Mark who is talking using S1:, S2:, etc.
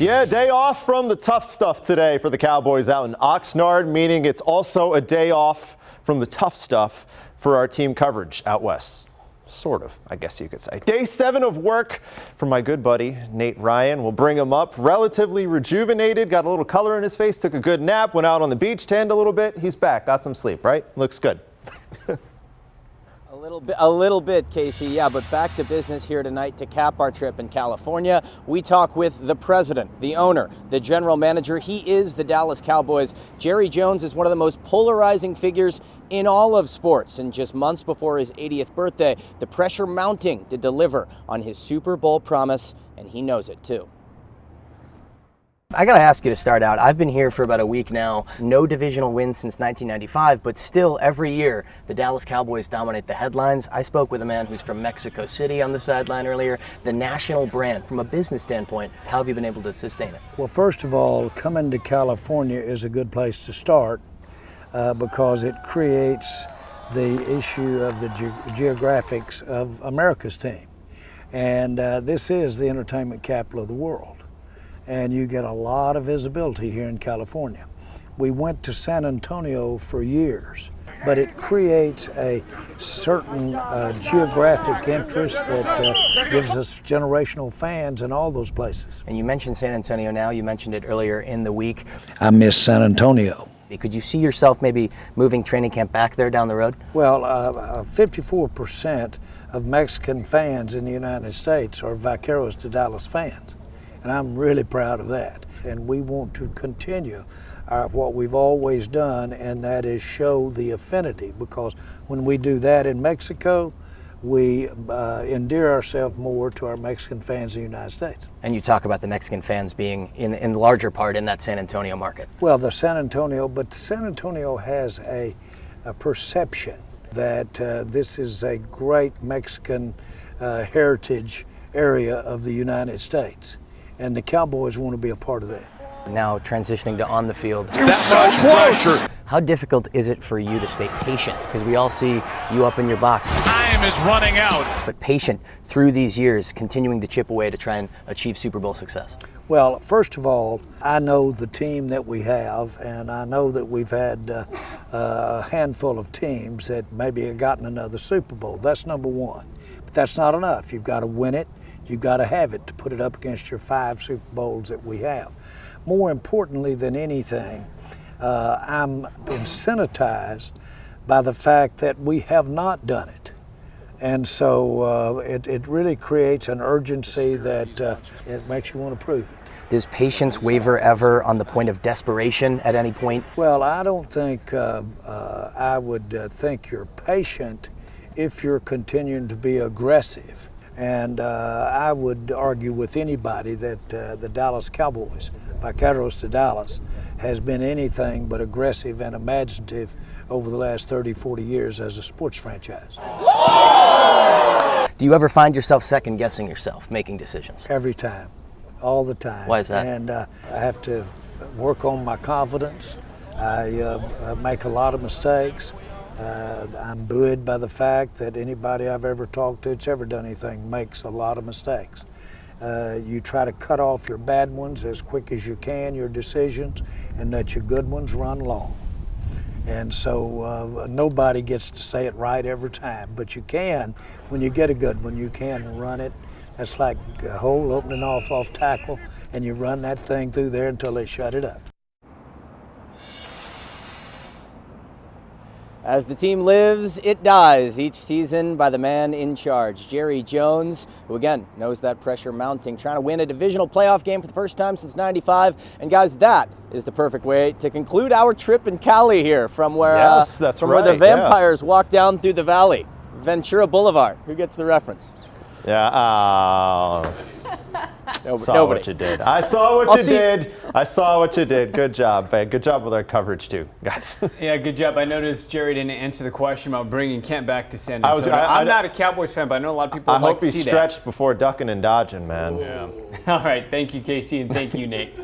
S1: Yeah, day off from the tough stuff today for the Cowboys out in Oxnard, meaning it's also a day off from the tough stuff for our team coverage out west. Sort of, I guess you could say. Day 7 of work for my good buddy, Nate Ryan. We'll bring him up relatively rejuvenated, got a little color in his face, took a good nap, went out on the beach, tanned a little bit. He's back, got some sleep, right? Looks good.
S2: A little bit, Casey, yeah, but back to business here tonight to cap our trip in California. We talk with the president, the owner, the general manager. He is the Dallas Cowboys. Jerry Jones is one of the most polarizing figures in all of sports. And just months before his 80th birthday, the pressure mounting to deliver on his Super Bowl promise, and he knows it too.
S3: I gotta ask you to start out. I've been here for about a week now. No divisional win since 1995, but still every year the Dallas Cowboys dominate the headlines. I spoke with a man who's from Mexico City on the sideline earlier. The national brand, from a business standpoint, how have you been able to sustain it?
S4: Well, first of all, coming to California is a good place to start because it creates the issue of the geographics of America's team. And this is the entertainment capital of the world. And you get a lot of visibility here in California. We went to San Antonio for years, but it creates a certain geographic interest that gives us generational fans in all those places.
S3: And you mentioned San Antonio now, you mentioned it earlier in the week.
S4: I miss San Antonio.
S3: Could you see yourself maybe moving training camp back there down the road?
S4: Well, 54% of Mexican fans in the United States are vaqueros to Dallas fans. And I'm really proud of that. And we want to continue what we've always done, and that is show the affinity, because when we do that in Mexico, we endear ourselves more to our Mexican fans in the United States.
S3: And you talk about the Mexican fans being in the larger part in that San Antonio market.
S4: Well, the San Antonio has a perception that this is a great Mexican heritage area of the United States. And the Cowboys want to be a part of that.
S3: Now transitioning to on the field.
S5: That's so close!
S3: How difficult is it for you to stay patient? Because we all see you up in your box.
S5: Time is running out.
S3: But patient through these years, continuing to chip away to try and achieve Super Bowl success.
S4: Well, first of all, I know the team that we have, and I know that we've had a handful of teams that maybe have gotten another Super Bowl. That's number one. But that's not enough. You've got to win it. You've got to have it to put it up against your 5 Super Bowls that we have. More importantly than anything, I'm incentivized by the fact that we have not done it. And so it really creates an urgency that it makes you want to prove it.
S3: Does patience waver ever on the point of desperation at any point?
S4: Well, I don't think I would think you're patient if you're continuing to be aggressive. And I would argue with anybody that the Dallas Cowboys, Vaqueros to Dallas, has been anything but aggressive and imaginative over the last 30, 40 years as a sports franchise.
S3: Do you ever find yourself second guessing yourself, making decisions?
S4: Every time, all the time.
S3: Why is that?
S4: And I have to work on my confidence. I make a lot of mistakes. I'm buoyed by the fact that anybody I've ever talked to that's ever done anything makes a lot of mistakes. You try to cut off your bad ones as quick as you can, your decisions, and let your good ones run long. And so nobody gets to say it right every time, but you can, when you get a good one, you can run it. That's like a hole opening off tackle, and you run that thing through there until they shut it up.
S2: As the team lives, it dies each season by the man in charge, Jerry Jones, who again knows that pressure mounting, trying to win a divisional playoff game for the first time since '95. And guys, that is the perfect way to conclude our trip in Cali here, from where where the vampires walk down through the valley, Ventura Boulevard. Who gets the reference?
S1: Yeah. Saw what you did. I saw what you did. I saw what you did. Good job, man. Good job with our coverage too, guys.
S6: Yeah, good job. I noticed Jerry didn't answer the question about bringing Kent back to San Antonio. I'm not a Cowboys fan, but I know a lot of people would like to see that.
S1: I hope he stretched before ducking and dodging, man.
S6: Yeah. All right. Thank you, Casey, and thank you, Nate.